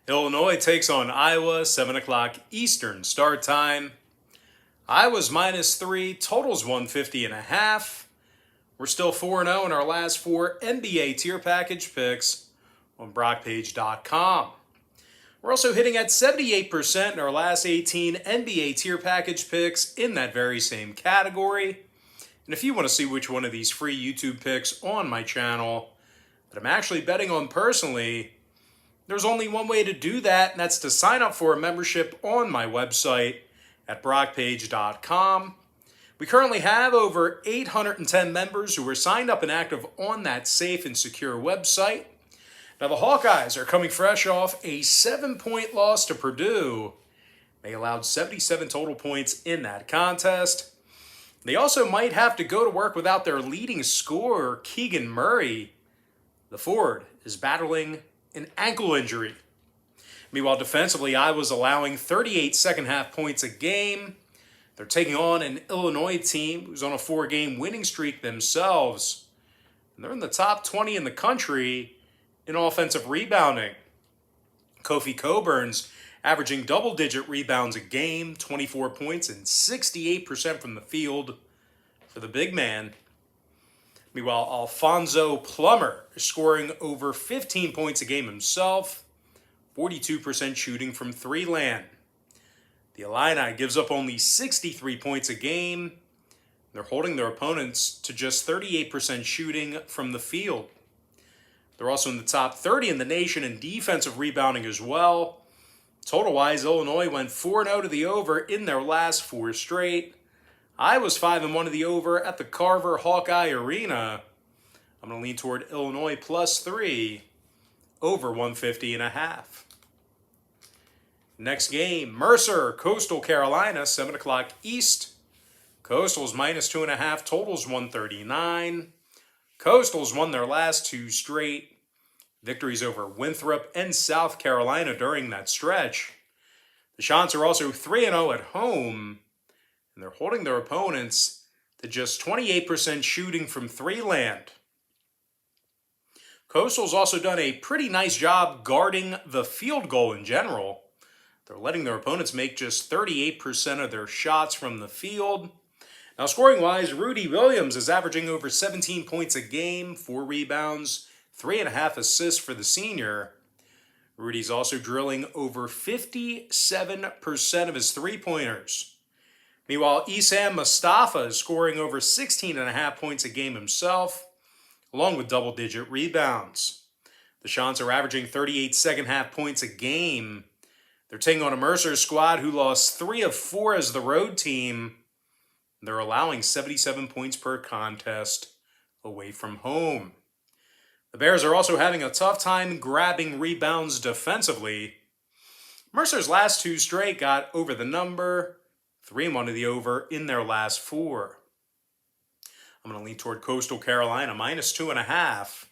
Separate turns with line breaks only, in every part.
Illinois takes on Iowa, 7 o'clock Eastern start time. Iowa's -3, totals 150.5. We're still 4-0 in our last 4 NBA tier package picks on BrockPage.com. We're also hitting at 78% in our last 18 NBA tier package picks in that very same category. And if you want to see which one of these free YouTube picks on my channel that I'm actually betting on personally, there's only one way to do that, and that's to sign up for a membership on my website at BrockPage.com. We currently have over 810 members who are signed up and active on that safe and secure website. Now, the Hawkeyes are coming fresh off a 7-point loss to Purdue. They allowed 77 total points in that contest. They also might have to go to work without their leading scorer, Keegan Murray. The Ford is battling an ankle injury. Meanwhile, defensively, Iowa's allowing 38 second-half points a game. They're taking on an Illinois team who's on a 4-game winning streak themselves. And they're in the top 20 in the country in offensive rebounding. Kofi Coburn's averaging double-digit rebounds a game, 24 points, and 68% from the field for the big man. Meanwhile, Alfonso Plummer is scoring over 15 points a game himself, 42% shooting from three-land. The Illini gives up only 63 points a game. They're holding their opponents to just 38% shooting from the field. They're also in the top 30 in the nation in defensive rebounding as well. Total-wise, Illinois went 4-0 to the over in their last 4 straight. Iowa's 5-1 to the over at the Carver Hawkeye Arena. I'm going to lean toward Illinois +3, over 150.5. Next game, Mercer, Coastal Carolina, 7 o'clock East. Coastal's -2.5, totals 139. Coastals won their last 2 straight victories over Winthrop and South Carolina during that stretch. The Chants are also 3-0 at home, and they're holding their opponents to just 28% shooting from three-land. Coastal's also done a pretty nice job guarding the field goal in general. They're letting their opponents make just 38% of their shots from the field. Now, scoring-wise, Rudy Williams is averaging over 17 points a game, 4 rebounds, 3.5 assists for the senior. Rudy's also drilling over 57% of his three-pointers. Meanwhile, Issam Mustafa is scoring over 16.5 points a game himself, along with double-digit rebounds. The Chants are averaging 38 second-half points a game. They're taking on a Mercer squad who lost 3 of 4 as the road team. They're allowing 77 points per contest away from home. The Bears are also having a tough time grabbing rebounds defensively. Mercer's last 2 straight got over the number, 3-1 to the over in their last 4. I'm going to lean toward Coastal Carolina, -2.5,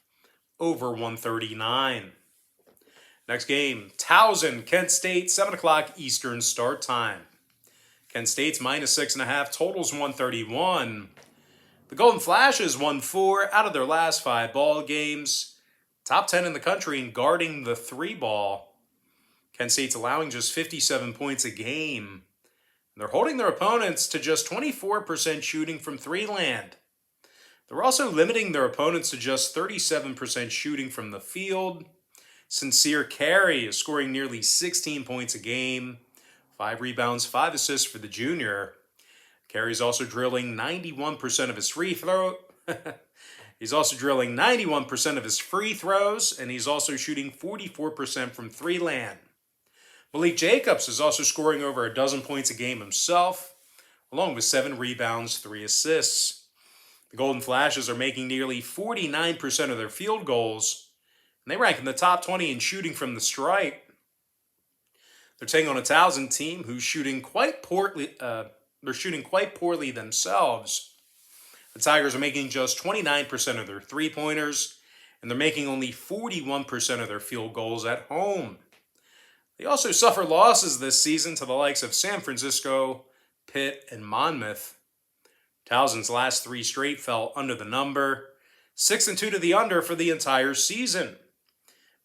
over 139. Next game, Towson, Kent State, 7 o'clock Eastern start time. Kent State's -6.5, totals 131. The Golden Flashes won 4 out of their last 5 ball games. Top 10 in the country in guarding the 3-ball. Kent State's allowing just 57 points a game. They're holding their opponents to just 24% shooting from three-land. They're also limiting their opponents to just 37% shooting from the field. Sincere Carey is scoring nearly 16 points a game, 5 rebounds, 5 assists for the junior. Carey's also drilling 91% of his free throw. He's also drilling 91% of his free throws, and he's also shooting 44% from three-land. Malik Jacobs is also scoring over a dozen points a game himself, along with 7 rebounds, 3 assists. The Golden Flashes are making nearly 49% of their field goals, and they rank in the top 20 in shooting from the stripe. They're taking on a Towson team who's shooting quite poorly. They're shooting quite poorly themselves. The Tigers are making just 29% of their three-pointers, and they're making only 41% of their field goals at home. They also suffer losses this season to the likes of San Francisco, Pitt, and Monmouth. Towson's last 3 straight fell under the number, 6-2 to the under for the entire season.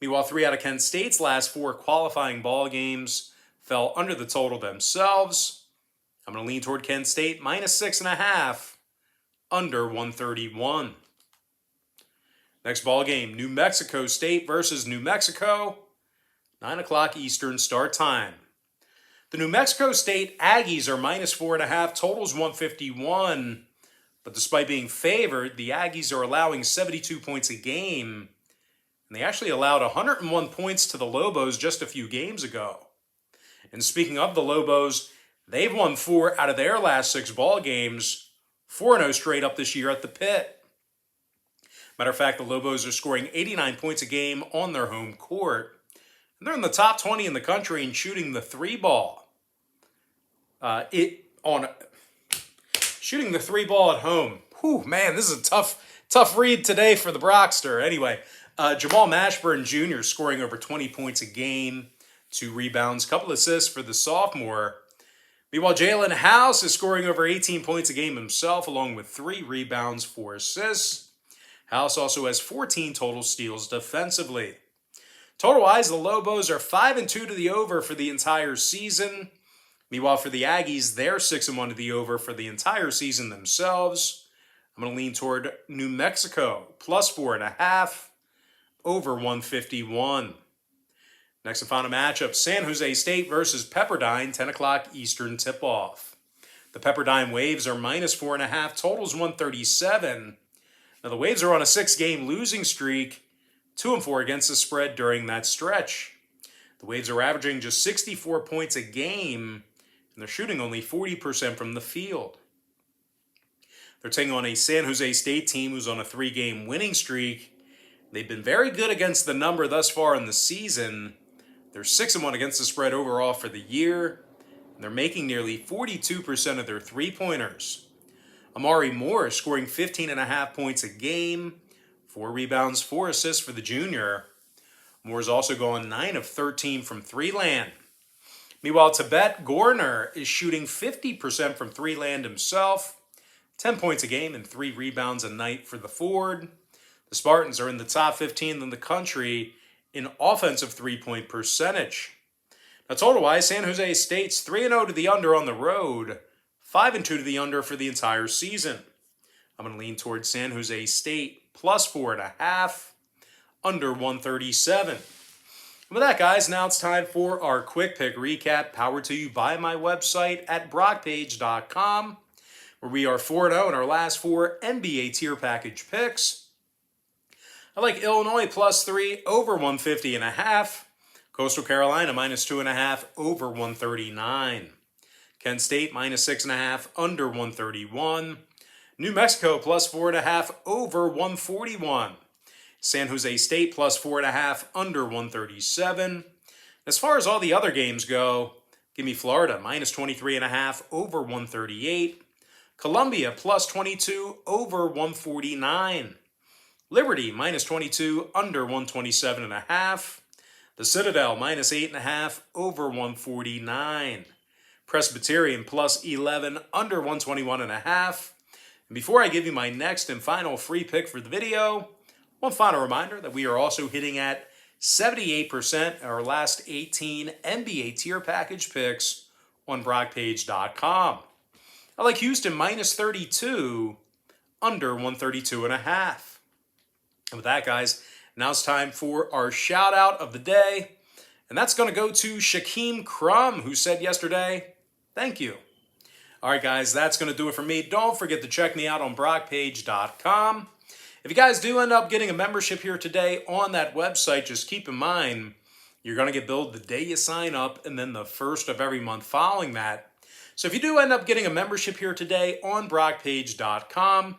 Meanwhile, 3 out of Kent State's last 4 qualifying ball games fell under the total themselves. I'm going to lean toward Kent State minus 6.5, under 131. Next ball game, New Mexico State versus New Mexico, 9 o'clock Eastern start time. The New Mexico State Aggies are minus 4.5, totals 151. But despite being favored, the Aggies are allowing 72 points a game. And they actually allowed 101 points to the Lobos just a few games ago. And speaking of the Lobos, they've won 4 out of their last 6 ball games, 4-0 straight up this year at the Pit. Matter of fact, the Lobos are scoring 89 points a game on their home court. And they're in the top 20 in the country in shooting the 3-ball. Shooting the 3-ball at home. Whew, man, this is a tough read today for the Brockster. Anyway, Jamal Mashburn Jr. scoring over 20 points a game, 2 rebounds, couple assists for the sophomore. Meanwhile, Jalen House is scoring over 18 points a game himself, along with 3 rebounds, 4 assists. House also has 14 total steals defensively. Total-wise, the Lobos are 5-2 to the over for the entire season. Meanwhile, for the Aggies, they're 6-1 to the over for the entire season themselves. I'm going to lean toward New Mexico, plus 4.5, over 151. Next and final matchup, San Jose State versus Pepperdine, 10 o'clock Eastern tip-off. The Pepperdine Waves are minus 4.5, totals 137. Now, the Waves are on a 6-game losing streak, 2-4 against the spread during that stretch. The Waves are averaging just 64 points a game, and they're shooting only 40% from the field. They're taking on a San Jose State team who's on a 3-game winning streak. They've been very good against the number thus far in the season. They're 6-1 against the spread overall for the year, and they're making nearly 42% of their three-pointers. Amari Moore is scoring 15.5 points a game, 4 rebounds, 4 assists for the junior. Moore's also gone 9 of 13 from 3-land. Meanwhile, Tibet Gorner is shooting 50% from 3-land himself, 10 points a game and 3 rebounds a night for the Ford. The Spartans are in the top 15 in the country in offensive three-point percentage. Now, total-wise, San Jose State's 3-0 to the under on the road, 5-2 to the under for the entire season. I'm going to lean towards San Jose State, plus 4.5, under 137. And with that, guys, now it's time for our quick pick recap, powered to you by my website at brockpage.com, where we are 4-0 in our last 4 NBA tier package picks. I like Illinois plus 3 over 150.5. Coastal Carolina minus 2.5 over 139. Kent State minus 6.5 under 131. New Mexico plus 4.5 over 141. San Jose State plus 4.5 under 137. As far as all the other games go, give me Florida minus 23.5 over 138. Columbia plus 22 over 149. Liberty minus 22 under 127.5. The Citadel minus 8.5 over 149. Presbyterian plus 11 under 121.5. And before I give you my next and final free pick for the video, one final reminder that we are also hitting at 78% our last 18 NBA tier package picks on brockpage.com. I like Houston minus 32 under 132.5. And with that, guys, now it's time for our shout out of the day. And that's going to go to Shaquem Crum, who said yesterday, thank you. All right, guys, that's going to do it for me. Don't forget to check me out on brockpage.com. If you guys do end up getting a membership here today on that website, just keep in mind, you're going to get billed the day you sign up and then the first of every month following that. So if you do end up getting a membership here today on brockpage.com,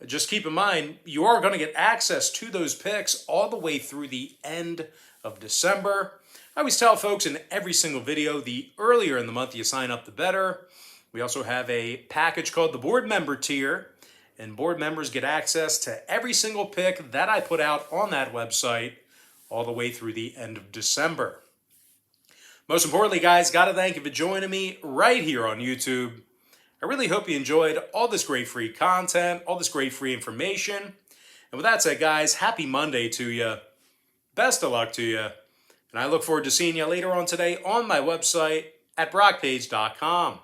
just keep in mind, you are going to get access to those picks all the way through the end of December. I always tell folks in every single video, the earlier in the month you sign up, the better. We also have a package called the Board Member Tier, and board members get access to every single pick that I put out on that website all the way through the end of December. Most importantly, guys, got to thank you for joining me right here on YouTube. I really hope you enjoyed all this great free content, all this great free information. And with that said, guys, happy Monday to you. Best of luck to you, and I look forward to seeing you later on today on my website at brockpage.com.